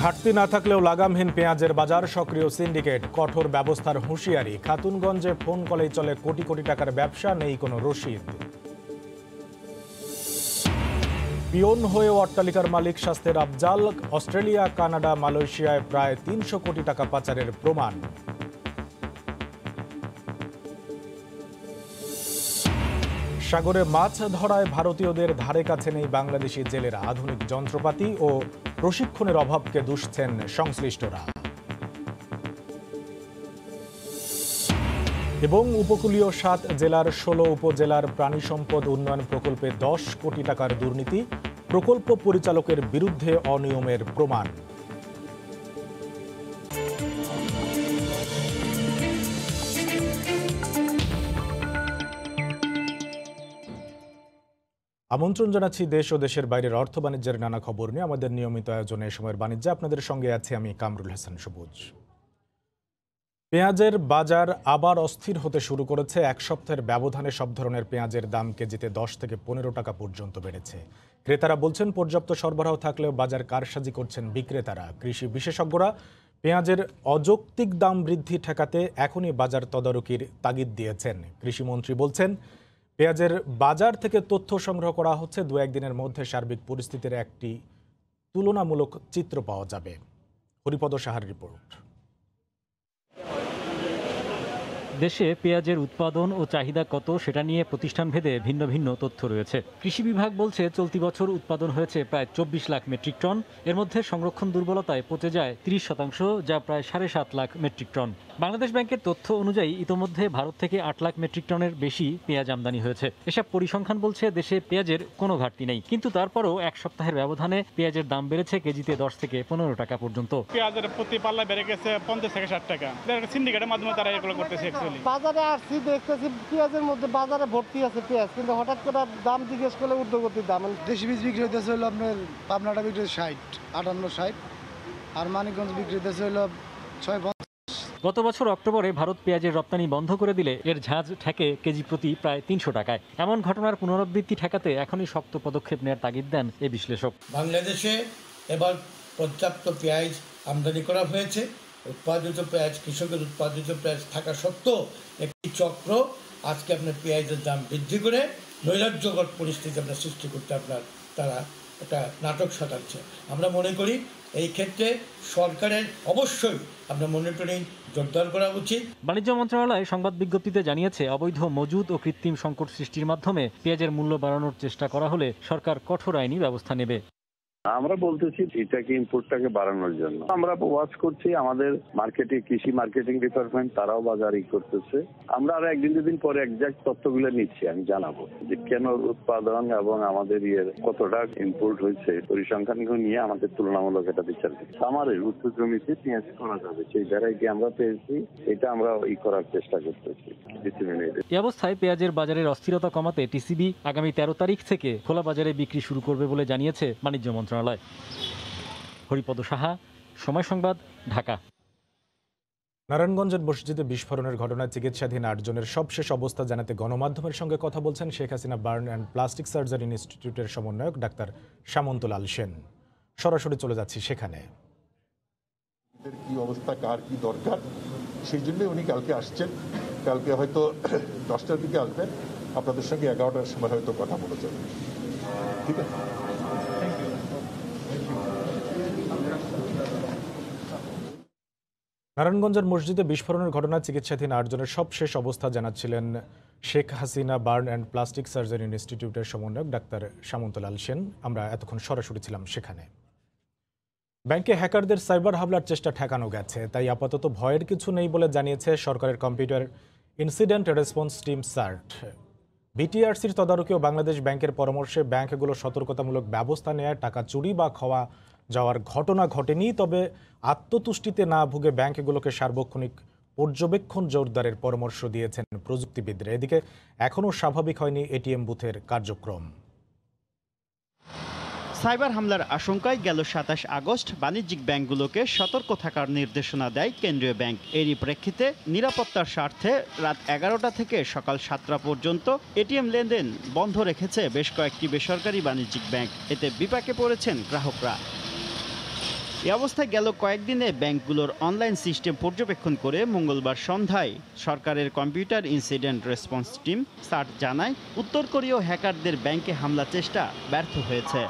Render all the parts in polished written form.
ঘাটতি না থাকলেও লাগামহীন পেঁয়াজের বাজার, সক্রিয় সিন্ডিকেট, কঠোর ব্যবস্থার হুঁশিয়ারি। খাতুনগঞ্জে ফোন কলেই চলে কোটি কোটি টাকার ব্যবসা, নেই কোনো রসিদ। পিয়ন হয়েও অট্টালিকার মালিক স্বাস্থ্যের আফজাল। অস্ট্রেলিয়া, কানাডা, মালয়েশিয়ায় প্রায় ৩০০ কোটি টাকা পাচারের প্রমাণ। সাগরে মাছ ধরায় ভারতীয়দের ধারে কাছে নেই বাংলাদেশি জেলেরা। আধুনিক যন্ত্রপাতি ও প্রশিক্ষণের অভাবকে দুষছেন সংশ্লিষ্টরা। এবং উপকূলীয় ৭ জেলার ১৬ উপজেলার প্রাণী সম্পদ উন্নয়ন প্রকল্পে ১০ কোটি টাকার দুর্নীতি, প্রকল্প পরিচালকের বিরুদ্ধে অনিয়মের প্রমাণ। আমন্ত্রণ জানাচ্ছি দেশ ও দেশের বাইরের অর্থ বাণিজ্যের নানা খবর নিয়ে আমাদের নিয়মিত আয়োজনে সময়ের বাণিজ্যে আপনাদের সঙ্গে আছি আমি কামরুল হাসান সবুজ। পেঁয়াজের বাজার আবার অস্থির হতে শুরু করেছে। এক সপ্তাহের ব্যবধানে সব ধরনের পেঁয়াজের দাম কেজিতে ১০ থেকে ১৫ টাকা পর্যন্ত বেড়েছে। ক্রেতারা বলছেন পর্যাপ্ত সরবরাহ থাকলেও বাজার কারসাজি করছেন বিক্রেতারা। কৃষি বিশেষজ্ঞরা পেঁয়াজের অযৌক্তিক দাম বৃদ্ধি ঠেকাতে এখনই বাজার তদারকির তাগিদ দিয়েছেন। কৃষিমন্ত্রী বলছেন পেঁয়াজের বাজার থেকে তথ্য সংগ্রহ করা হচ্ছে, ২-১ দিনের মধ্যে সার্বিক পরিস্থিতির একটি তুলনামূলক চিত্র পাওয়া যাবে। হরিপদ সাহার রিপোর্ট। দেশে পেঁয়াজের উৎপাদন ও চাহিদা কত সেটা নিয়ে প্রতিষ্ঠানভেদে ভিন্ন ভিন্ন তথ্য রয়েছে। কৃষি বিভাগ বলছে চলতি বছর উৎপাদন হয়েছে প্রায় ২৪ লাখ মেট্রিক টন। এর মধ্যে সংরক্ষণ দুর্বলতায় পচে যায় ৩০%, যা প্রায় ৭.৫ লাখ মেট্রিক টন। বাংলাদেশ ব্যাংকের তথ্য অনুযায়ী ইতোমধ্যে ভারত থেকে ৮ লাখ মেট্রিক টনের বেশি পেঁয়াজ আমদানি হয়েছে। এসব পরিসংখ্যান বলছে দেশে পেঁয়াজের কোনো ঘাটতি নেই, কিন্তু তারপরও এক সপ্তাহের ব্যবধানে পেঁয়াজের দাম বেড়েছে কেজিতে ১০ থেকে ১৫ টাকা পর্যন্ত। পেঁয়াজের প্রতি পাল্লা বেড়ে গেছে ৫০ থেকে ৬০ টাকা। সিন্ডিকেটের মাধ্যমে তারা এগুলো করতেছে। বাজারে আসছি, দেখতেছি পেঁয়াজের মধ্যে বাজারে ভর্তি আছে পেঁয়াজ, কিন্তু হঠাৎ করে দাম জিজ্ঞেস করলে ঊর্ধ্বগতির দাম। দেশি বীজ বিক্রি হইতেছে হলো আপনার পাবনাটা বিক্রি ৬০, ৫৮, ৬০, আর মানিকগঞ্জ বিক্রি হইতেছে হলো ৬৫। গত বছর অক্টোবরে ভারত পেঁয়াজের রপ্তানি বন্ধ করে দিলে এর ঝাঁজ ঠেকে কেজি প্রতি প্রায় ৩০০ টাকায়। এমন ঘটনার পুনরাবৃত্তি ঠেকাতে এখনই শক্ত পদক্ষেপ নেওয়ার তাগিদ দেন এই বিশ্লেষক। বাংলাদেশে এবার পর্যাপ্ত পেঁয়াজ আমদানি করা হয়েছে। উৎপাদিত পেঁয়াজ, কৃষকের উৎপাদিত পেঁয়াজ থাকা সত্ত্বেও একটি চক্র আজকে আপনার পেঁয়াজের দাম বৃদ্ধি করে নৈরাজ্যকর পরিস্থিতি আপনার সৃষ্টি করতে তারা একটা নাটক সাজাচ্ছে। আমরা মনে করি এই ক্ষেত্রে সরকারের অবশ্যই আপনার মনিটরিং জোরদার করা উচিত। বাণিজ্য মন্ত্রণালয় সংবাদ বিজ্ঞপ্তিতে জানিয়েছে, অবৈধ মজুদ ও কৃত্রিম সংকট সৃষ্টির মাধ্যমে পেঁয়াজের মূল্য বাড়ানোর চেষ্টা করা হলে সরকার কঠোর আইনি ব্যবস্থা নেবে। আমরা বলতেছি এটাকে ইম্পোর্টটাকে বাড়ানোর জন্য আমরা ওয়াচ করছি। আমাদের মার্কেটিং, কৃষি মার্কেটিং ডিপার্টমেন্ট তারাও বাজার করতেছে। আমরা আরো একদিন দুদিন পরে একজাক্ট তথ্যগুলো নিচ্ছি, আমি জানাবো যে কেন উৎপাদন এবং আমাদের কতটা ইম্পোর্ট হয়েছে। পরিসংখ্যান নিয়ে আমাদের তুলনামূলক এটা বিচার দিচ্ছি। আমাদের উচ্চ জমিতে পেঁয়াজ করা যাবে সেই ভ্যারাইটি আমরা পেয়েছি, এটা আমরা করার চেষ্টা করতেছি। এই অবস্থায় পেঁয়াজের বাজারের অস্থিরতা কমাতে টিসিবি আগামী ১৩ তারিখ থেকে খোলা বাজারে বিক্রি শুরু করবে বলে জানিয়েছে বাণিজ্য মন্ত্রণালয়। হরিপদ সাহা, সময় সংবাদ, ঢাকা। নারায়ণগঞ্জের মসজিদে বিস্ফোরণের ঘটনায় চিকিৎসাধীন ৮ জনের সবশেষ অবস্থা জানাতে গণমাধ্যমের সঙ্গে কথা বলছেন Sheikh Hasina burn and plastic surgery ইনস্টিটিউটের সমন্বয়ক ডাক্তার সামন্তলাল সেন। সরাসরি চলে যাচ্ছি সেখানে। কি অবস্থা, কার কি দরকার, সেই জন্যই উনি কালকে আসছেন। কালকে হয়তো 10টার দিকে আসবেন, আপনাদের সঙ্গে 11টার সময় হয়তো কথা বলে যাবেন। ঠিক আছে। নারায়ণগঞ্জের মসজিদে বিস্ফোরণের ঘটনায় চিকিৎসাধীন ৮ জনের সবশেষ অবস্থা জানাচ্ছিলেন Sheikh Hasina burn and plastic surgery ইনস্টিটিউটের সমন্বয়ক ডাক্তার সামন্তলাল সেন। আমরা এতক্ষণ সরাসরি ছিলাম সেখানে। ব্যাংকে হ্যাকারদের সাইবার হামলার চেষ্টা ঠেকানো গেছে, তাই আপাতত ভয়ের কিছু নেই বলে জানিয়েছে সরকারের computer incident response team shirt. বিটিআরসির তদারকি ও বাংলাদেশ ব্যাংকের পরামর্শে ব্যাংকগুলো সতর্কতামূলক ব্যবস্থা নেয়। টাকা চুরি বা খাওয়া যাওয়ার ঘটনা ঘটেনি, তবে আত্মতুষ্টিতে না ভুগে ব্যাংকগুলোকে সার্বক্ষণিক পর্যবেক্ষণ জোরদারের পরামর্শ দিয়েছেন প্রযুক্তিবিদরা। এদিকে এখনও স্বাভাবিক হয়নি এটিএম বুথের কার্যক্রম। সাইবার হামলার আশঙ্কায় গেল ২৭ আগস্ট বাণিজ্যিক ব্যাংকগুলোকে সতর্ক থাকার নির্দেশনা দেয় কেন্দ্রীয় ব্যাংক। এরই প্রেক্ষিতে নিরাপত্তার স্বার্থে রাত ১১টা থেকে সকাল ৭টা পর্যন্ত এটিএম লেনদেন বন্ধ রেখেছে বেশ কয়েকটি বেসরকারি বাণিজ্যিক ব্যাংক। এতে বিপাকে পড়েছেন গ্রাহকরা। এই অবস্থায় গেল কয়েকদিনে ব্যাংকগুলোর অনলাইন সিস্টেম পর্যবেক্ষণ করে মঙ্গলবার সন্ধ্যায় সরকারের computer incident response team shirt জানায় উত্তর কোরীয় হ্যাকারদের ব্যাংকে হামলা চেষ্টা ব্যর্থ হয়েছে।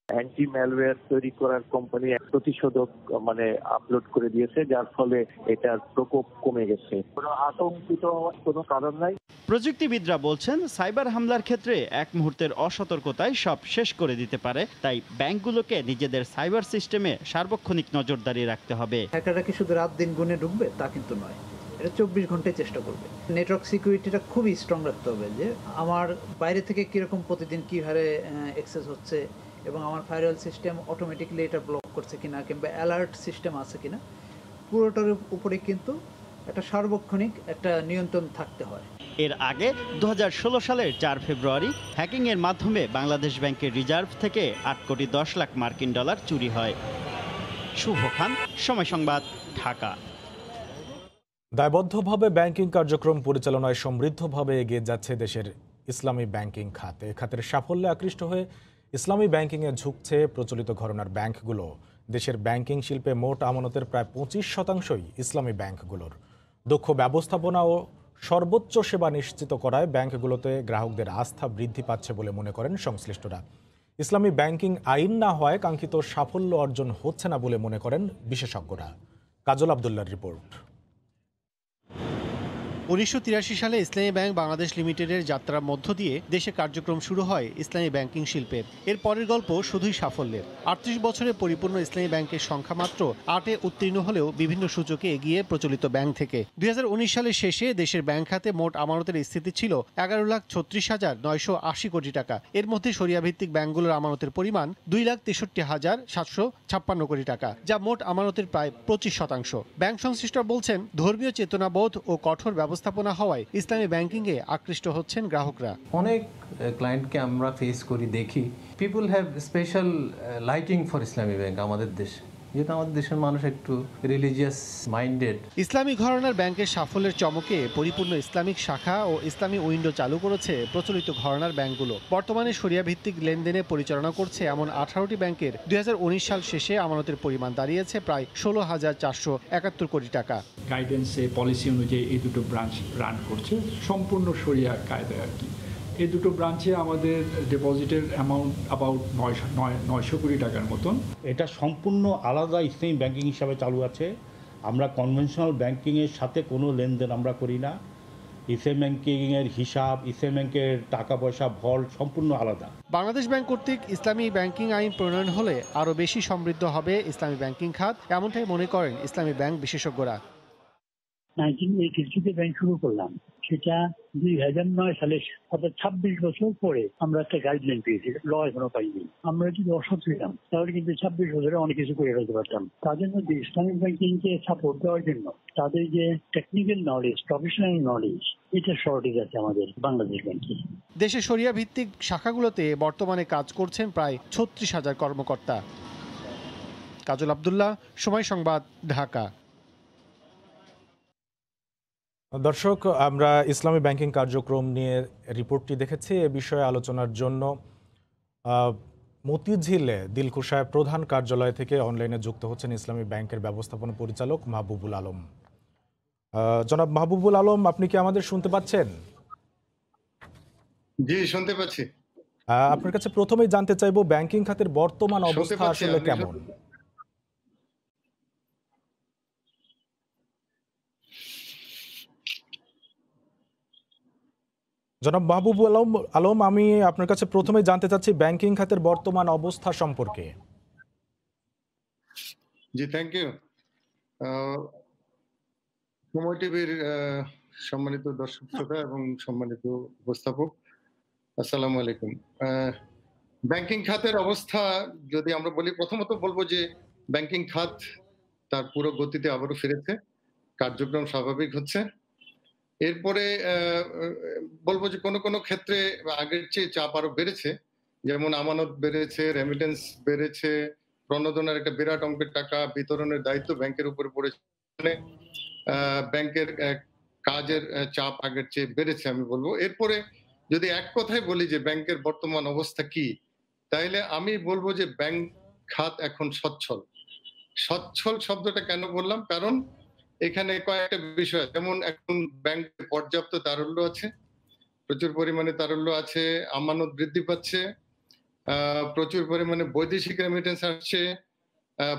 অ্যান্টি ম্যালওয়্যার তৈরি করার কোম্পানি প্রতিষেধক আপলোড করে দিয়েছে, যার ফলে এটার প্রকোপ কমে গেছে। কোনো আতঙ্কিত হওয়ার কোনো কারণ নাই। প্রযুক্তিবিদরা বলছেন সাইবার হামলার ক্ষেত্রে এক মুহূর্তের অসতর্কতায় সব শেষ করে দিতে পারে, তাই ব্যাংকগুলোকে নিজেদের সাইবার সিস্টেমে সার্বক্ষণিক নজরদারি রাখতে হবে। হ্যাকাররা কি শুধু রাত দিন গুনে ঢুকবে তা কিন্তু নয়, এটা 24 ঘন্টায় চেষ্টা করবে। নেটওয়ার্ক সিকিউরিটিটা খুবই স্ট্রং রাখতে হবে, যে আমার বাইরে থেকে কিরকম প্রতিদিন কী হারে অ্যাক্সেস হচ্ছে এবং আমার ফায়ারওয়াল সিস্টেম অটোমেটিক্যালি এটা ব্লক করছে কিনা কিংবা অ্যালার্ট সিস্টেম আছে কিনা, পুরোটার উপরে কিন্তু একটা সার্বক্ষণিক একটা নিয়ন্ত্রণ থাকতে হয়। এর আগে 2016 সালের 4 ফেব্রুয়ারি হ্যাকিংয়ের মাধ্যমে বাংলাদেশ ব্যাংকের রিজার্ভ থেকে 8 কোটি 10 লাখ মার্কিন ডলার চুরি হয়। শুভ খান, সময় সংবাদ, ঢাকা। দায়বদ্ধভাবে ব্যাংকিং কার্যক্রম পরিচালনায় সমৃদ্ধভাবে এগিয়ে যাচ্ছে দেশের ইসলামী ব্যাংকিং খাত। এ খাতের সাফল্যে আকৃষ্ট হয়ে ইসলামী ব্যাংকিংয়ে ঝুঁকছে প্রচলিত ঘরানার ব্যাংকগুলো। দেশের ব্যাংকিং শিল্পে মোট আমানতের প্রায় 25% ইসলামী ব্যাংকগুলোর। দক্ষ ব্যবস্থাপনা ও সর্বোচ্চ সেবা নিশ্চিত করায় ব্যাংকগুলোতে গ্রাহকদের আস্থা বৃদ্ধি পাচ্ছে বলে মনে করেন সংশ্লিষ্টরা। ইসলামী ব্যাংকিং আইন না হয় কাঙ্ক্ষিত সাফল্য অর্জন হচ্ছে না বলে মনে করেন বিশেষজ্ঞরা। কাজল আব্দুল্লাহর রিপোর্ট। 1983 সালে ইসলামী ব্যাংক বাংলাদেশ লিমিটেডের যাত্রার মধ্য দিয়ে দেশে কার্যক্রম শুরু হয় ইসলামী ব্যাংকিং শিল্পের। এর পরের গল্প শুধুই সাফল্যের। 38 বছরে পরিপূর্ণ ইসলামী ব্যাংকের সংখ্যা মাত্র 8-এ উত্তীর্ণ হলেও বিভিন্ন সূচকে এগিয়ে প্রচলিত ব্যাংক থেকে। 2019 সালের শেষে দেশের ব্যাংক খাতে মোট আমানতের স্থিতি ছিল 11,36,980 কোটি টাকা। এর মধ্যে শরিয়াভিত্তিক ব্যাংকগুলোর আমানতের পরিমাণ 2,63,756 কোটি টাকা, যা মোট আমানতের প্রায় 25%। ব্যাংক সংশ্লিষ্টরা বলছেন, ধর্মীয় চেতনাবোধ ও কঠোর ব্যবস্থাপনা হওয়ায় ইসলামী ব্যাংকিংয়ে আকৃষ্ট হচ্ছেন গ্রাহকরা। অনেক ক্লায়েন্টকে আমরা ফেস করি, দেখি people have special liking for Islami bank আমাদের দেশে, যেহেতু আমাদের দেশের মানুষ একটু রিলিজিয়াস মাইন্ডেড। ইসলামী ঘরানার ব্যাংকের সাফল্যের চমকে পরিপূর্ণ ইসলামিক শাখা ও ইসলামী উইন্ডো চালু করেছে প্রচলিত ঘরানার ব্যাংকগুলো। বর্তমানে শরিয়া ভিত্তিক লেনদেনে পরিচালনা করছে এমন 18টি ব্যাংকের 2019 সাল শেষে আমানতের পরিমাণ দাঁড়িয়েছে প্রায় 16,471 কোটি টাকা। গাইডেন্সে পলিসি অনুযায়ী এই দুটো ব্রাঞ্চ রান করছে সম্পূর্ণ শরিয়া কায়দায় আর কি। এই দুটো ব্রাঞ্চে আমাদের ডিপোজিটের অ্যামাউন্ট অ্যাবাউট 900 কোটি টাকার মতন। এটা সম্পূর্ণ আলাদা ইসলামী ব্যাংকিং হিসাবে চালু আছে। আমরা কনভেনশনাল ব্যাংকিংয়ের সাথে কোনো লেনদেন আমরা করি না। ইসলামী ব্যাংকিংয়ের হিসাব, ইসলামী ব্যাংকের টাকা পয়সা ভল্ট সম্পূর্ণ আলাদা। বাংলাদেশ ব্যাংক কর্তৃক ইসলামী ব্যাংকিং আইন প্রণয়ন হলে আরও বেশি সমৃদ্ধ হবে ইসলামী ব্যাংকিং খাত, এমনটাই মনে করেন ইসলামী ব্যাংক বিশেষজ্ঞরা। 1983 ব্যাংক শুরু করলাম, সেটা 2009 সালে, অর্থাৎ 26 বছর পরে আমরা একটা গাইডলাইন পেয়েছি, ল এখনো পাইনি। আমরা যদি অসৎ ছিলাম তাহলে কিন্তু 26 বছরে অনেক কিছু করে ফেলতে পারতাম। তাদের মধ্যে ইসলামিক ব্যাংকিংকে সাপোর্ট দেওয়ার জন্য তাদের যে টেকনিক্যাল নলেজ, প্রফেশনাল নলেজ, এটা শর্টেজ আছে আমাদের বাংলাদেশ ব্যাংকে। দেশে শরিয়া ভিত্তিক শাখাগুলোতে বর্তমানে কাজ করছেন প্রায় 36,000 কর্মকর্তা। কাজল আব্দুল্লাহ, সময় সংবাদ, ঢাকা। দর্শক, আমরা ইসলামী ব্যাংকিং কার্যক্রম নিয়ে রিপোর্টটি দেখেছি। এ বিষয়ে আলোচনার জন্য মতিঝিলে দিলকুশায় প্রধান কার্যালয় থেকে অনলাইনে যুক্ত হচ্ছেন ইসলামী ব্যাংকের ব্যবস্থাপনা পরিচালক মাহবুবুল আলম। জনাব মাহবুবুল আলম, আপনি কি আমাদের শুনতে পাচ্ছেন? জি, শুনতে পাচ্ছি। আপনার কাছে প্রথমেই জানতে চাইবো ব্যাংকিং খাতের বর্তমান অবস্থা আসলে কেমন? জনাব মাহবুবুল আলম, আমি আপনার কাছে প্রথমে জানতে চাচ্ছি ব্যাংকিং খাতের বর্তমান অবস্থা সম্পর্কে। জি, থ্যাংক ইউ। সময় টিভির সম্মানিত দর্শক শ্রোতা এবং সম্মানিত উপস্থাপক, আসসালামু আলাইকুম। ব্যাংকিং খাতের অবস্থা যদি আমরা বলি, প্রথমত বলবো যে ব্যাংকিং খাত তার পুরো গতিতে আবারও ফিরেছে, কার্যক্রম স্বাভাবিক হচ্ছে। এরপরে বলবো যে কোনো কোনো ক্ষেত্রে আগের চেয়ে চাপ আরো বেড়েছে, যেমন আমানত বেড়েছে, রেমিটেন্স বেড়েছে, প্রণোদনের একটা বিরাট অঙ্কের টাকা বিতরণের দায়িত্ব ব্যাংকের উপরে পড়েছে। ব্যাংকের কাজের চাপ আগের চেয়ে বেড়েছে আমি বলবো। এরপরে যদি এক কথায় বলি যে ব্যাংকের বর্তমান অবস্থা কি, তাইলে আমি বলবো যে ব্যাংক খাত এখন সচ্ছল। সচ্ছল শব্দটা কেন বললাম, কারণ এখানে কয়েকটা বিষয়, যেমন এখন ব্যাংকে পর্যাপ্ত তারল্য আছে, প্রচুর পরিমাণে তারল্য আছে, আমানত বৃদ্ধি পাচ্ছে, প্রচুর পরিমাণে বৈদেশিক রেমিটেন্স আসছে,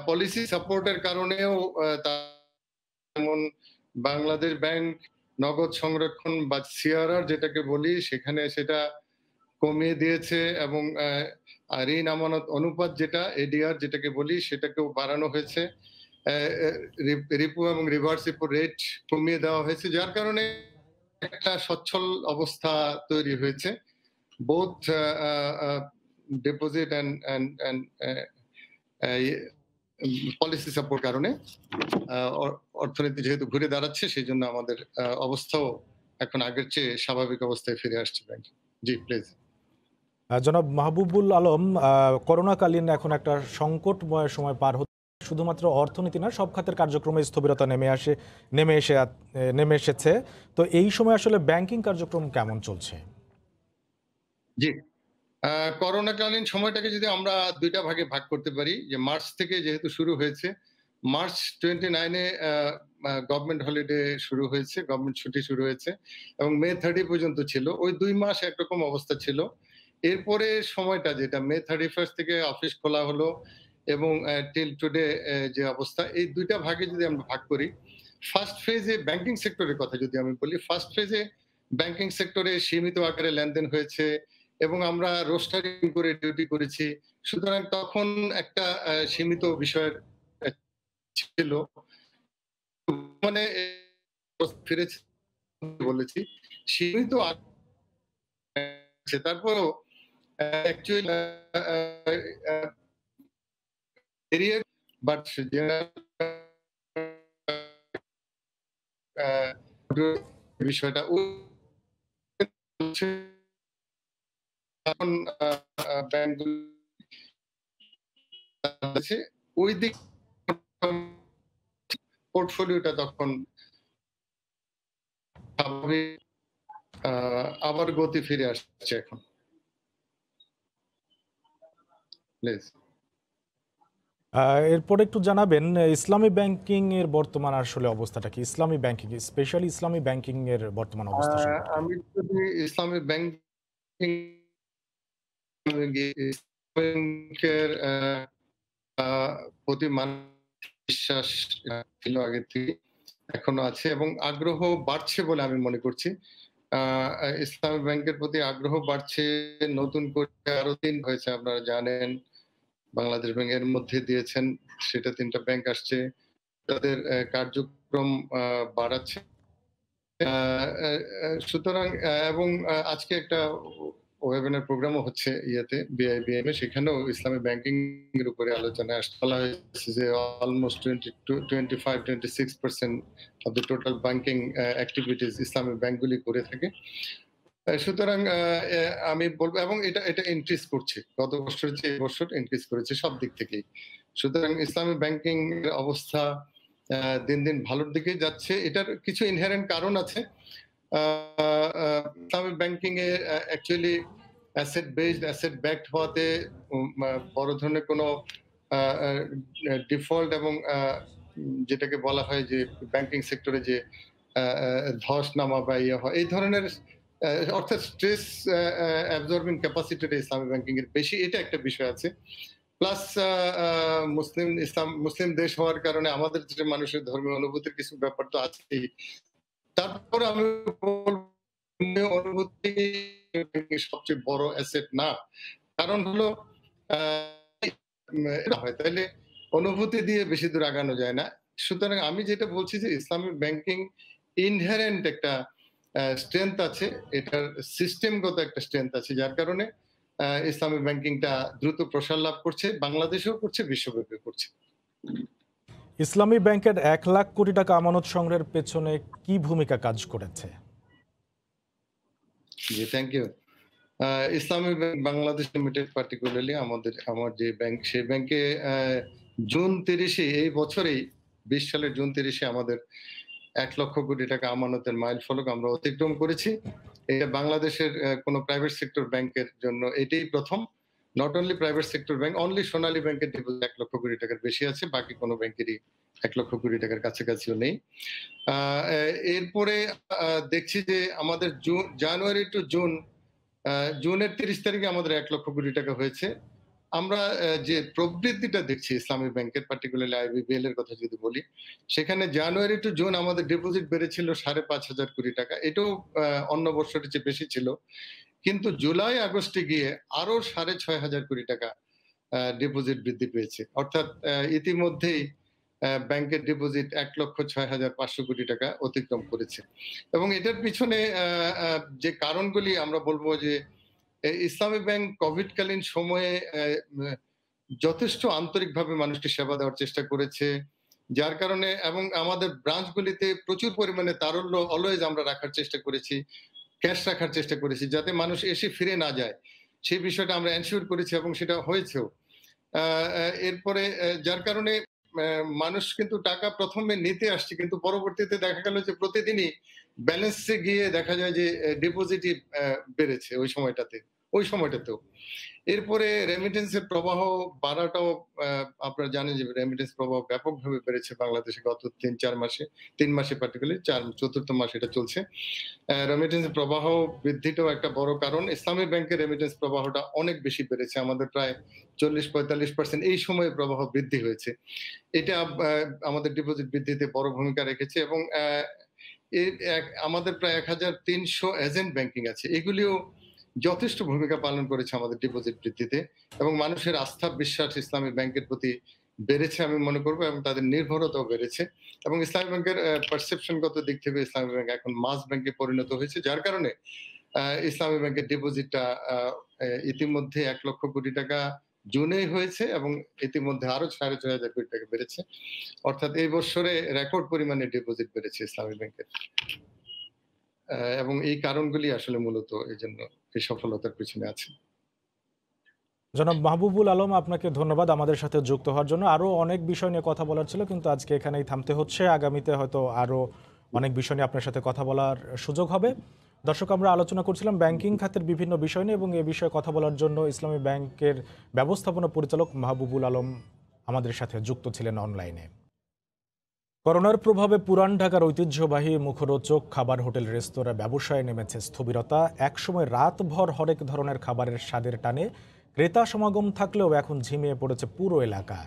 পলিসি সাপোর্টের কারণেও যেমন বাংলাদেশ ব্যাংক নগদ সংরক্ষণ বা সিআরআর যেটাকে বলি সেখানে সেটা কমিয়ে দিয়েছে, এবং ঋণ আমানত অনুপাত যেটা এডিআর যেটাকে বলি সেটাকেও বাড়ানো হয়েছে, রিপো এবং রিভার্স রিপো রেট কমিয়ে দেওয়া হয়েছে, যার কারণে একটা সচ্ছল অবস্থা তৈরি হয়েছে both deposit and policy support কারণে অর্থনীতি যেহেতু ঘুরে দাঁড়াচ্ছে সেই জন্য আমাদের অবস্থাও এখন আগের চেয়ে স্বাভাবিক অবস্থায় ফিরে আসছে ব্যাংক। G please. জনাব মাহবুবুল আলম, করোনাকালীন এখন একটা সংকটময় সময় পার হচ্ছে, শুধুমাত্র অর্থনীতি না সব খাতের কার্যক্রমে স্থবিরতা নেমে এসেছে, তো এই সময় আসলে ব্যাংকিং কার্যক্রম কেমন চলছে? জি, করোনাকালীন সময়টাকে যদি আমরা দুইটা ভাগে ভাগ করতে পারি, যে মার্চ থেকে যেহেতু শুরু হয়েছে, মার্চ 29-এ গভর্নমেন্ট হলিডে শুরু হয়েছে, গভর্নমেন্ট ছুটি শুরু হয়েছে এবং মে 30 পর্যন্ত ছিল, ওই 2 মাস একরকম অবস্থা ছিল। এরপরে সময়টা যেটা মে 31 থেকে অফিস খোলা হলো এবং টিল টুডে যে অবস্থা, এই দুইটা ভাগে যদি আমরা ভাগ করি, ফার্স্ট ফেজে ব্যাংকিং সেক্টরের কথা যদি আমি বলি, ফার্স্ট ফেজে ব্যাংকিং সেক্টরে সীমিত আকারে লেনদেন হয়েছে এবং আমরা রোস্টারিং করে ডিউটি করেছি, সুতরাং তখন একটা সীমিত বিষয়ের ছিল, মানে ফিরেছে বলেছি সীমিত, তারপরও অ্যাকচুয়ালি বাট বিষয়টা এখন ব্যাংকগুলো ওই দিক পোর্টফোলিওটা তখন আবার গতি ফিরে আসছে এখন। প্লিজ। এরপরে একটু জানাবেন ইসলামী ব্যাংকিং এর বর্তমান আসলে অবস্থাটা কি, ইসলামী ব্যাংকিং স্পেশালি ইসলামী ব্যাংকিং এর বর্তমান অবস্থা? আমি যদি ইসলামী ব্যাংকের প্রতি বিশ্বাস ছিল আগে থেকে, এখনো আছে এবং আগ্রহ বাড়ছে বলে আমি মনে করছি। ইসলামী ব্যাংকের প্রতি আগ্রহ বাড়ছে, নতুন করে আরো 3 হয়েছে আপনারা জানেন, বাংলাদেশ ব্যাংক এর মধ্যে দিয়েছেন, সেটা 3টা ব্যাংক আসছে, তাদের কার্যক্রম বাড়াচ্ছে। সুতরাং এবং আজকে একটা ওয়েবিনার প্রোগ্রামও হচ্ছে ইয়েতে বিআইবিএম এ, সেখানেও ইসলামী ব্যাংকিং এর উপরে আলোচনা বলা হয়েছে যে almost 25-26% of the total banking activities ইসলামী ব্যাংকগুলি করে থাকে। সুতরাং আমি বলবো, এবং এটা ইনক্রিজ করছে, গত বছরের চেয়ে এবছর ইনক্রিজ করেছে সব দিক থেকেই। সুতরাং ইসলামী ব্যাংকিং এর অবস্থা দিন দিন ভালোর দিকে যাচ্ছে। এটার কিছু ইনহেরেন্ট কারণ আছে। ইসলামী ব্যাংকিং এ actually asset based, asset backed হওয়াতে বড় ধরনের কোনো ডিফল্ট এবং যেটাকে বলা হয় যে ব্যাংকিং সেক্টরে যে ধস নামা বা ইয়ে হয়, এই ধরনের অর্থাৎ স্ট্রেস অ্যাবজর্বিং ক্যাপাসিটিটা ইসলামী ব্যাংকিং এর বেশি, এটা একটা বিষয় আছে। প্লাস মুসলিম দেশ হওয়ার কারণে আমাদের যে মানুষের ধর্মীয় অনুভূতির কিছু ব্যাপার তো আছেই। তারপর আমি অনুভূতি সবচেয়ে বড় অ্যাসেট না, কারণ হলো তাইলে অনুভূতি দিয়ে বেশি দূর আগানো যায় না। সুতরাং আমি যেটা বলছি যে ইসলামী ব্যাংকিং ইনহেরেন্ট একটা স্ট্রেংথ আছে, এটার সিস্টেমগত একটা স্ট্রেংথ আছে, যার কারণে ইসলামী ব্যাংকিংটা দ্রুত প্রসার লাভ করছে, বাংলাদেশেও করছে, বিশ্বব্যাপী করছে। ইসলামী ব্যাংকের 1 লাখ কোটি টাকা আমানত সংগ্রহের পেছনে কি ভূমিকা কাজ করেছে? জি, thank you. Islami bank Bangladesh limited particularly আমার যে ব্যাংক, সেই ব্যাংকে জুন 30 এই বছরেই 20 সালের জুন 30 আমাদের 1 লক্ষ কোটি টাকা আমানতের মাইল ফলক আমরা অতিক্রম করেছি। এটা বাংলাদেশের কোনো প্রাইভেট সেক্টর ব্যাংকের জন্য এটাই প্রথম। Not only private sector bank, only Sonali ব্যাংকের ডিপোজিট 1 লক্ষ কোটি টাকার বেশি আছে, বাকি কোনো ব্যাংকেরই 1 লক্ষ কোটি টাকার কাছাকাছিও নেই। এরপরে দেখছি যে আমাদের জানুয়ারি টু জুনের 30 তারিখে আমাদের 1 লক্ষ কোটি টাকা হয়েছে। আমরা যে প্রবৃদ্ধিটা দেখছি ইসলামী ব্যাংকের, পার্টিকুলারলি আইবিবিএল এর কথা যদি বলি, সেখানে জানুয়ারি টু জুন আমাদের ডিপোজিট বেড়েছিল 5,500 কোটি টাকা। এটাও অন্য বছরের চেয়ে বেশি ছিল, কিন্তু জুলাই আগস্টে গিয়ে আরো 6,500 কোটি টাকা ডিপোজিট বৃদ্ধি পেয়েছে। অর্থাৎ ইতিমধ্যেই ব্যাংকের ডিপোজিট 1,06,500 কোটি টাকা অতিক্রম করেছে। এবং এটার পিছনে যে কারণগুলি আমরা বলবো যে ইসলামী ব্যাংক কোভিডকালীন সময়ে যথেষ্ট আন্তরিকভাবে মানুষকে সেবা দেওয়ার চেষ্টা করেছে, যার কারণে, এবং আমাদের ব্রাঞ্চগুলিতে প্রচুর পরিমাণে তারল্য অলওয়েজ আমরা রাখার চেষ্টা করেছি, ক্যাশ রাখার চেষ্টা করেছি, যাতে মানুষ এসে ফিরে না যায়, সেই বিষয়টা আমরা এনশিওর করেছি এবং সেটা হয়েছেও। এরপরে যার কারণে মানুষ কিন্তু টাকা প্রথমে নিতে আসছে, কিন্তু পরবর্তীতে দেখা গেল যে প্রতিদিনই ব্যালেন্সে গিয়ে দেখা যায় যে ডিপোজিটই বেড়েছে ওই সময়টাতেও। এরপরে রেমিটেন্সের প্রবাহ বাড়াটাও আপনারা জানেন যে রেমিটেন্স প্রবাহ ব্যাপকভাবে বেড়েছে বাংলাদেশে গত 3 মাসে পার্টিকুলারলি চতুর্থ মাস এটা চলছে। রেমিটেন্সের প্রবাহ বৃদ্ধিটাও একটা বড় কারণ। ইসলামী ব্যাংকের রেমিটেন্স প্রবাহটা অনেক বেশি বেড়েছে, আমাদের প্রায় 40-45% এই সময়ে প্রবাহ বৃদ্ধি হয়েছে। এটা আমাদের ডিপোজিট বৃদ্ধিতে বড় ভূমিকা রেখেছে। এবং আমাদের প্রায় 1,300 এজেন্ট ব্যাংকিং আছে, এগুলিও যথেষ্ট ভূমিকা পালন করেছে আমাদের ডিপোজিট বৃদ্ধিতে, এবং মানুষের আস্থা বিশ্বাস ইসলামী ব্যাংকের প্রতি বেড়েছে আমি মনে করবো, এবং তাদের নির্ভরতাও বেড়েছে। এবং ইসলামী ব্যাংকের পারসেপশনগত দিক থেকে ইসলামী ব্যাংক এখন মাস ব্যাংকে পরিণত হয়েছে, যার কারণে ইসলামী ব্যাংকের ডিপোজিটটা ইতিমধ্যে 1 লক্ষ কোটি টাকা জুনেই হয়েছে, এবং ইতিমধ্যে আরো 6,500 কোটি টাকা বেড়েছে। অর্থাৎ এই বছরে রেকর্ড পরিমাণে ডিপোজিট বেড়েছে ইসলামী ব্যাংকের। এবং এই কারণগুলি আসলে মূলত এই জন্য এই সফলতার পিছনে আছে। জনাব মাহবুবুল আলম, আপনাকে ধন্যবাদ আমাদের সাথে যুক্ত হওয়ার জন্য। আরো অনেক বিষয় নিয়ে কথা বলার ছিল, কিন্তু আজকে এখানেই থামতে হচ্ছে। আগামীতে হয়তো আরো অনেক বিষয় নিয়ে আপনার সাথে কথা বলার সুযোগ হবে। দর্শক, আমরা আলোচনা করছিলাম ব্যাংকিং খাতের বিভিন্ন বিষয় নিয়ে, এবং এ বিষয়ে কথা বলার জন্য ইসলামী ব্যাংকের ব্যবস্থাপনা পরিচালক মাহবুবুল আলম আমাদের সাথে যুক্ত ছিলেন অনলাইনে। করোনার প্রভাবে পুরান ঢাকার ঐতিহ্যবাহী মুখরোচক খাবার হোটেল রেস্তোরাঁ ব্যবসায় নেমেছে স্থবিরতা। একসময় রাতভর হরেক ধরনের খাবারের স্বাদের টানে ক্রেতা সমাগম থাকলেও এখন ঝিমিয়ে পড়েছে পুরো এলাকা।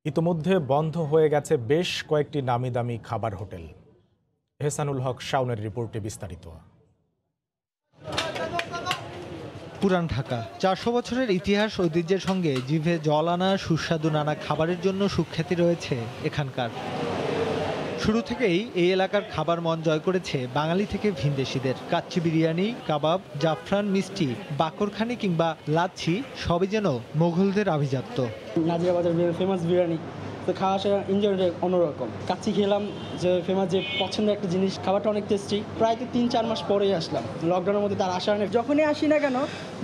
ইতোমধ্যে বন্ধ হয়ে গেছে বেশ কয়েকটি নামি দামি খাবার হোটেল। এহসানুল হক শাওনের রিপোর্টে বিস্তারিত। পুরান ঢাকা 400 বছরের ইতিহাস, ঐতিহ্যের সঙ্গে জিভে জল আনা সুস্বাদু নানা খাবারের জন্য সুখ্যাতি রয়েছে এখানকার। শুরু থেকেই এই এলাকার খাবার মন জয় করেছে বাঙালি থেকে ভিনদেশিদের। কাচ্চি বিরিয়ানি, কাবাব, জাফরান মিষ্টি, বাকরখানি কিংবা লাচ্ছি সবই যেন মোগলদের আভিজাত্য। নাজিরাবাজার ফেমাস বিরিয়ানি তো খাওয়া আসা এনজয়টা অন্যরকম। কাচ্চি খেলাম, যে ফেমাস, যে পছন্দের একটা জিনিস, খাবারটা অনেক টেস্টি। প্রায় তো 3-4 মাস পরেই আসলাম, লকডাউনের মধ্যে তার আসা নেই। যখনই আসি না কেন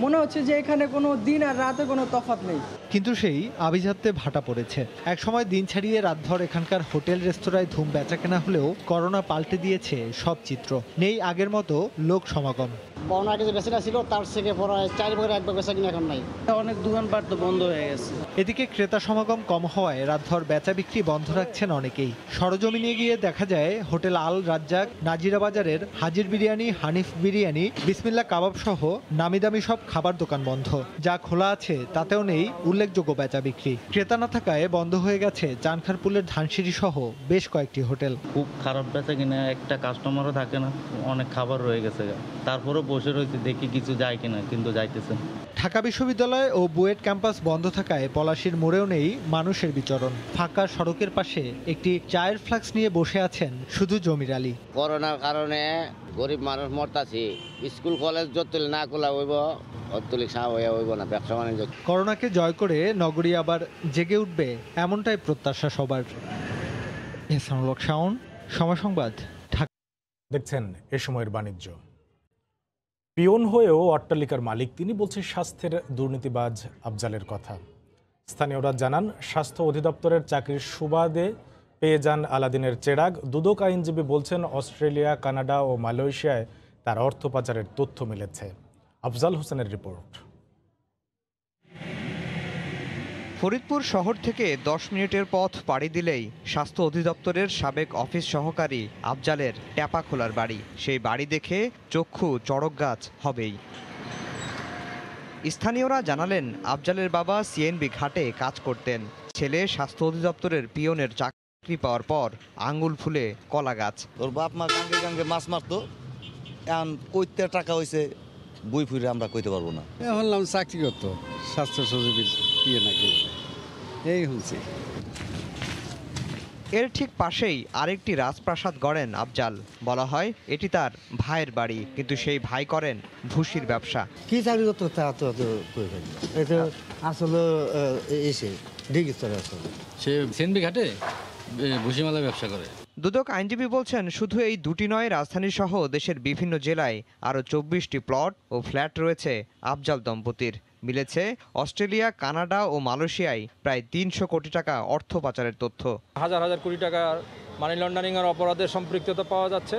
মনে হচ্ছে যে এখানে কোনো দিন আর রাতে কোনো তফাৎ নেই। কিন্তু সেই আভিজাত্যে ভাটা পড়েছে। একসময় দিন ছাড়িয়ে রাতভর এখানকার হোটেল রেস্তোরাঁয় ধুম বেচা কেনা হলেও করোনা পাল্টে দিয়েছে সব চিত্র। নেই আগের মতো লোক সমাগম। করোনা আগে যে বেচাটা ছিল তার থেকে পড়ায় 4 ভাগের 1 ভাগ বেচা কিনা এখন নাই। অনেক দোকানপাট তো বন্ধ হয়ে গেছে। এদিকে ক্রেতা সমাগম কম হওয়ায় রাতভর বেচা বিক্রি বন্ধ রাখছেন অনেকেই। সরজমিনে গিয়ে দেখা যায় হোটেল আল রাজ্জাক, নাজিরা বাজারের হাজির বিরিয়ানি, হানিফ বিরিয়ানি, বিসমিল্লাহ কাবাব সহ নামি দামি সব খাবার দোকান বন্ধ। যা খোলা আছে তাতেও নেই উল্লেখযোগ্য বেচা বিক্রি। ক্রেতা না থাকায় বন্ধ হয়ে গেছে চানখারপুলের ধানসিঁড়ি সহ বেশ কয়েকটি হোটেল। খুব খারাপ বেচা কিনা, একটা কাস্টমারও থাকে না, অনেক খাবার রয়ে গেছে। তারপরে বসে রয়েছে দেখি কিছু যায় কিনা, কিন্তু যাইতেছে। ঢাকা বিশ্ববিদ্যালয় ও বুয়েট ক্যাম্পাস বন্ধ থাকায় পলাশীর মোড়েও নেই মানুষের বিচরণ। ফাঁকা সড়কের পাশে একটি চায়ের ফ্লাক্স নিয়ে বসে আছেন শুধু জমির আলী। করোনার কারণে গরিব মানুষ মরতাছি, স্কুল কলেজ যত না খোলা হইব অত্যলিক সাহ হইব না ব্যবসা বাণিজ্য। করোনাকে জয় করে নগরী আবার জেগে উঠবে এমনটাই প্রত্যাশা সবার। এহসানুল হক শাওন, সময় সংবাদ, ঢাকা। দেখছেন এ সময়ের বাণিজ্য। পিয়ন হয়েও অট্টালিকার মালিক তিনি বলছেন স্বাস্থ্যের দুর্নীতিবাজ আফজালের কথা। স্থানীয়রা জানান, স্বাস্থ্য অধিদপ্তরের চাকরির সুবাদে পেয়ে যান আলাদিনের চেরাগ। দুদক আইনজীবী বলছেন অস্ট্রেলিয়া, কানাডা ও মালয়েশিয়ায় তার অর্থ পাচারের তথ্য মিলেছে। আফজাল হোসেনের রিপোর্ট। ফরিদপুর শহর থেকে 10 মিনিটের পথ পাড়ি দিলেই স্বাস্থ্য অধিদপ্তরের সাবেক অফিস সহকারী আফজালের ট্যাপা খোলার বাড়ি। সেই বাড়ি দেখে চক্ষু চড়ক গাছ হবেই। স্থানীয়রা জানালেন, আফজালের বাবা সিএনবি ঘাটে কাজ করতেন। ছেলে স্বাস্থ্য অধিদপ্তরের পিয়নের চাকরি পাওয়ার পর আঙ্গুল ফুলে কলা গাছ। ওর বাপ মা গাঙ্গে গাঙ্গে মাছ মারতো, এখন কইতে টাকা হয়েছে বই ফুরে আমরা কইতে পারবো না। বললাম চাকরি করতো, স্বাস্থ্য সচিবের ইয়ে নাকি, এই হচ্ছে। এর ঠিক পাশেই আরেকটি রাজপ্রাসাদ গড়েন আফজাল। বলা হয় এটি তার ভাইয়ের বাড়ি, কিন্তু সেই ভাই করেন ভুসির ব্যবসা। কি চাকরি করতো তা তো এটা আসলে এসে ডিগিস্তরে আসলে সে সিএনবি ঘাটে ভুসিমালা ব্যবসা করে। দুদক আইনজীবী বলছেন, শুধু এই দুটি নয়, রাজধানী সহ দেশের বিভিন্ন জেলায় আরও 24টি প্লট ও ফ্ল্যাট রয়েছে আফজাল দম্পতির। মিলেছে অস্ট্রেলিয়া, কানাডা ও মালয়েশিয়ায় প্রায় 300 কোটি টাকা অর্থ পাচারের তথ্য। হাজার হাজার কোটি টাকা মানি লন্ডারিংয়ের অপরাধের সম্পৃক্ততা পাওয়া যাচ্ছে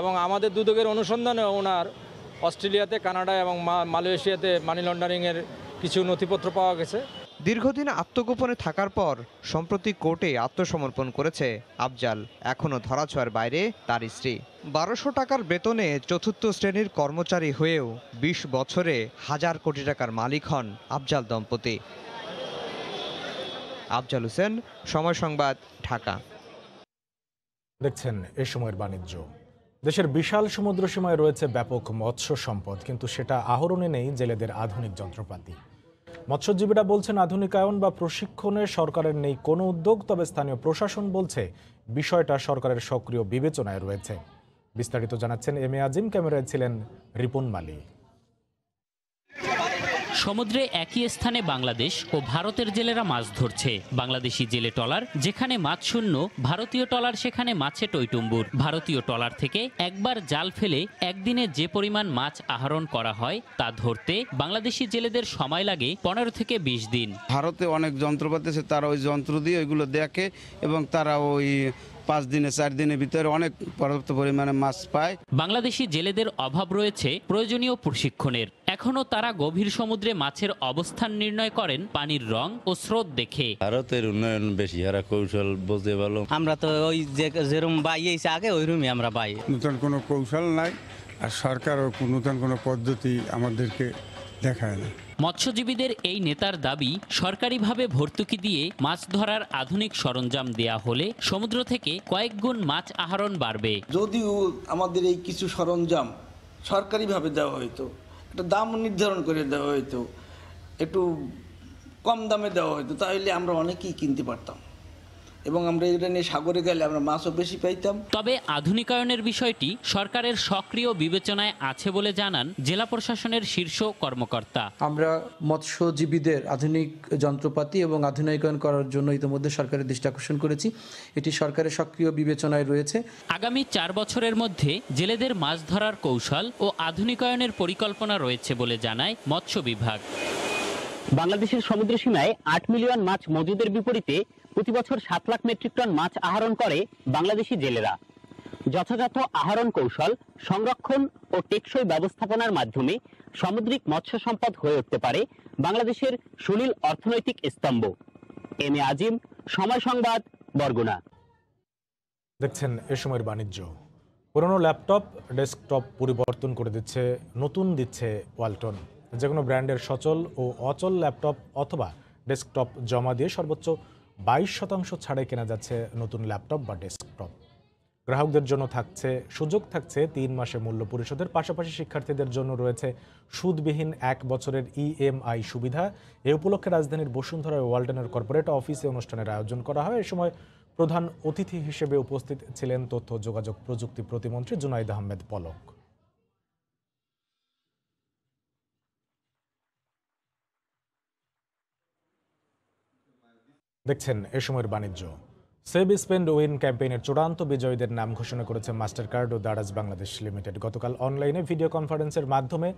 এবং আমাদের দুদকের অনুসন্ধানে ওনার অস্ট্রেলিয়াতে, কানাডা এবং মালয়েশিয়াতে মানি লন্ডারিংয়ের কিছু নথিপত্র পাওয়া গেছে। দীর্ঘদিন আত্মগোপনে থাকার পর সম্প্রতি কোর্টে আত্মসমর্পণ করেছে আফজাল। এখনও ধরাছোঁয়ার বাইরে তার স্ত্রী। 1200 টাকার বেতনে চতুর্থ শ্রেণীর কর্মচারী হয়েও 20 বছরে হাজার কোটি টাকার মালিক হন আফজাল দম্পতি। আফজাল হোসেন, সময় সংবাদ, ঢাকা। দেখছেন এ সময়ের বাণিজ্য। দেশের বিশাল সমুদ্র সীমায় রয়েছে ব্যাপক মৎস্য সম্পদ, কিন্তু সেটা আহরণে নেই জেলেদের আধুনিক যন্ত্রপাতি। মৎস্যজীবীরা বলছেন, আধুনিকায়ন বা প্রশিক্ষণে সরকারের নেই কোনো উদ্যোগ। তবে স্থানীয় প্রশাসন বলছে বিষয়টা সরকারের সক্রিয় বিবেচনায় রয়েছে। বিস্তারিত জানাচ্ছেন এম এ আজিম, ক্যামেরায় ছিলেন রিপন মালি। সমুদ্রে একই স্থানে বাংলাদেশ ও ভারতের জেলেরা মাছ ধরছে। বাংলাদেশি জেলে ট্রলার যেখানে মাছ শূন্য, ভারতীয় ট্রলার সেখানে মাছে টইটুম্বুর। ভারতীয় ট্রলার থেকে একবার জাল ফেলে একদিনে যে পরিমাণ মাছ আহরণ করা হয় তা ধরতে বাংলাদেশি জেলেদের সময় লাগে 15 থেকে 20 দিন। ভারতে অনেক যন্ত্রপাতি আছে, তারা ওই যন্ত্র দিয়ে ওইগুলো দেখে এবং তারা ওই 5 দিনে 4 দিনের ভিতরে অনেক পর্যাপ্ত পরিমাণে মাছ পায়। বাংলাদেশি জেলেদের অভাব রয়েছে প্রয়োজনীয় প্রশিক্ষণের। এখনো তারা গভীর সমুদ্রে মাছের অবস্থান নির্ণয় করেন পানির রং ও স্রোত দেখে। ভারতের উন্নয়ন বেশি, এরা কৌশল বলতে ভালো। আমরা তো ওই যেরকম বাইয়েছে আগে ওইরকমই আমরা বাই। নতুন কোনো কৌশল নাই, আর সরকারও নতুন কোনো পদ্ধতি আমাদেরকে দেখায় না। মৎস্যজীবীদের এই নেতার দাবি, সরকারিভাবে ভর্তুকি দিয়ে মাছ ধরার আধুনিক সরঞ্জাম দেয়া হলে সমুদ্র থেকে কয়েক গুণ মাছ আহরণ বাড়বে। যদিও আমাদের এই কিছু সরঞ্জাম সরকারিভাবে দেওয়া হইতো, একটা দাম নির্ধারণ করে দেওয়া হইতো, একটু কম দামে দেওয়া হইতো, তাহলে আমরা অনেকেই কিনতে পারতাম এবং আমরা এটা নিয়ে সাগরে গেলে আমরা মাছও বেশি পাইতাম। তবে আধুনিকায়নের বিষয়টি সরকারের সক্রিয় বিবেচনায় আছে বলে জানান জেলা প্রশাসনের শীর্ষ কর্মকর্তা। আমরা মৎস্যজীবীদের আধুনিক যন্ত্রপাতি এবং আধুনিকায়ন করার জন্য ইতিমধ্যে সরকারের দৃষ্টি আকর্ষণ করেছি। এটি সরকারের সক্রিয় বিবেচনায় রয়েছে। আগামী 4 বছরের মধ্যে জেলেদের মাছ ধরার কৌশল ও আধুনিকায়নের পরিকল্পনা রয়েছে বলে জানায় মৎস্য বিভাগ। বাংলাদেশের সমুদ্র সীমায় 8 মিলিয়ন মাছ মজুদের বিপরীতে প্রতি বছর 7 লাখ মেট্রিক টন মাছ আহরণ করে বাংলাদেশি জেলেরা। যথাযথ আহরণ কৌশল, সংরক্ষণ ও টেকসই ব্যবস্থাপনার মাধ্যমে সামুদ্রিক মৎস্য সম্পদ হয়ে উঠতে পারে বাংলাদেশের সুনীল অর্থনৈতিক স্তম্ভ। এম এ আজিম, সময় সংবাদ, বরগুনা। দেখছেন এ সময়ের বাণিজ্য। পুরনো ল্যাপটপ, ডেস্কটপ পরিবর্তন করে দিচ্ছে, নতুন দিচ্ছে ওয়ালটন। যে কোনো ব্র্যান্ডের সচল ও অচল ল্যাপটপ অথবা ডেস্কটপ জমা দিয়ে সর্বোচ্চ 22% ছাড়ে কেনা যাচ্ছে নতুন ল্যাপটপ বা ডেস্কটপ। গ্রাহকদের জন্য সুযোগ থাকছে 3 মাসে মূল্য পরিশোধের। পাশাপাশি শিক্ষার্থীদের জন্য রয়েছে সুদবিহীন 1 বছরের EMI সুবিধা। এ উপলক্ষে রাজধানীর বসুন্ধরায় ওয়ালটনের কর্পোরেট অফিসে অনুষ্ঠানের আয়োজন করা হয়। এ সময় প্রধান অতিথি হিসেবে উপস্থিত ছিলেন তথ্য যোগাযোগ প্রযুক্তি প্রতিমন্ত্রী জুনাইদ আহমেদ পলক। দেখছেন এ সময়ের বাণিজ্য। সেভ স্পেন্ড উইন ক্যাম্পেইনের চূড়ান্ত বিজয়ীদের নাম ঘোষণা করেছে মাস্টারকার্ড ও দারাজ বাংলাদেশ লিমিটেড। গতকাল অনলাইনে ভিডিও কনফারেন্সের মাধ্যমে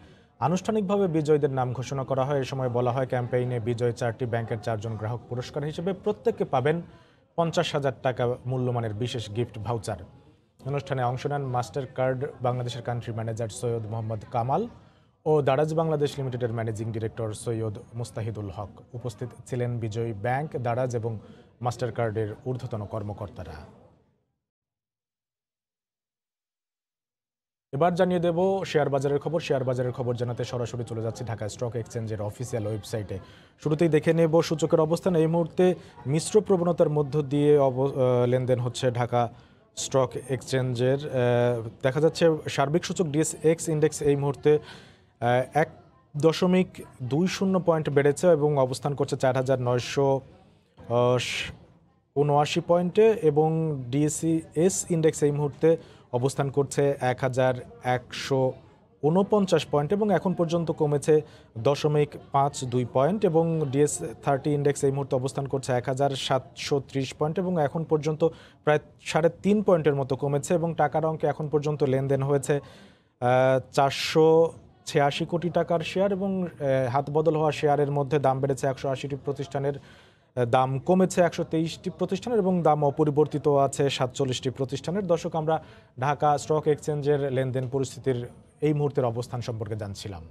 আনুষ্ঠানিকভাবে বিজয়ীদের নাম ঘোষণা করা হয়। এ সময় বলা হয়, ক্যাম্পেইনে বিজয়ী 4টি ব্যাংকের 4 জন গ্রাহক পুরস্কার হিসেবে প্রত্যেককে পাবেন 50,000 টাকা মূল্যমানের বিশেষ গিফট ভাউচার। অনুষ্ঠানে অংশ নেন মাস্টারকার্ড বাংলাদেশের কান্ট্রি ম্যানেজার সৈয়দ মোহাম্মদ কামাল ও দারাজ বাংলাদেশ লিমিটেডের ম্যানেজিং ডিরেক্টর সৈয়দ মুস্তাহিদুল হক। উপস্থিত ছিলেন বিজয় ব্যাংক, দারাজ এবং মাস্টার কার্ডের ঊর্ধ্বতন কর্মকর্তারা। এবার জানিয়ে দেব শেয়ার বাজারের খবর। শেয়ার বাজারের খবর জানাতে সরাসরি চলে যাচ্ছি ঢাকা স্টক এক্সচেঞ্জের অফিসিয়াল ওয়েবসাইটে। শুরুতেই দেখে নেব সূচকের অবস্থান। এই মুহূর্তে মিশ্র প্রবণতার মধ্য দিয়ে লেনদেন হচ্ছে ঢাকা স্টক এক্সচেঞ্জের। দেখা যাচ্ছে সার্বিক সূচক ডিএসএক্স ইন্ডেক্স এই মুহূর্তে 1.20 পয়েন্ট বেড়েছে এবং অবস্থান করছে 4,979 পয়েন্টে, এবং ডিএসইএস ইন্ডেক্স এই মুহূর্তে অবস্থান করছে 1,149 পয়েন্ট এবং এখন পর্যন্ত কমেছে 0.52 পয়েন্ট, এবং ডিএস30 ইন্ডেক্স এই মুহূর্তে অবস্থান করছে 1,730 পয়েন্ট এবং এখন পর্যন্ত প্রায় 3.5 পয়েন্টের মতো কমেছে, এবং টাকার অঙ্কে এখন পর্যন্ত লেনদেন হয়েছে 486 কোটি টাকার শেয়ার, এবং হাত বদল হওয়া শেয়ারের মধ্যে দাম বেড়েছে 180টি প্রতিষ্ঠানের, দাম কমেছে 123টি প্রতিষ্ঠানের এবং দাম অপরিবর্তিত আছে 47টি প্রতিষ্ঠানের। দর্শক, আমরা ঢাকা স্টক এক্সচেঞ্জের লেনদেন পরিস্থিতির এই মুহূর্তের অবস্থান সম্পর্কে জানছিলাম।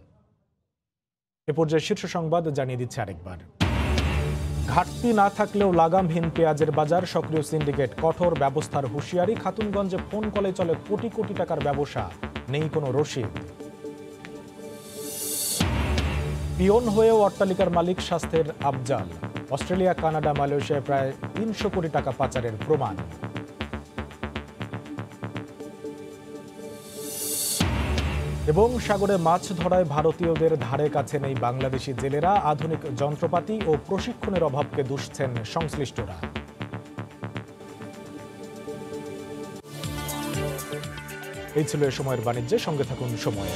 এ পর্যায়ে শীর্ষ সংবাদ জানিয়ে দিচ্ছে আরেকবার। ঘাটতি না থাকলেও লাগামহীন পেঁয়াজের বাজার, সক্রিয় সিন্ডিকেট, কঠোর ব্যবস্থার হুঁশিয়ারি। খাতুনগঞ্জে ফোন কলে চলে কোটি কোটি টাকার ব্যবসা, নেই কোনো রসিদ। পিয়ন হয়েও অট্টালিকার মালিক স্বাস্থ্যের আফজাল। অস্ট্রেলিয়া, কানাডা, মালয়েশিয়ায় প্রায় 300 কোটি টাকা পাচারের প্রমাণ। এবং সাগরে মাছ ধরায় ভারতীয়দের ধারে কাছে নেই বাংলাদেশি জেলেরা। আধুনিক যন্ত্রপাতি ও প্রশিক্ষণের অভাবকে দুষছেন সংশ্লিষ্টরা। এই ছিল এ সময়ের বাণিজ্যে। সঙ্গে থাকুন সময়ে।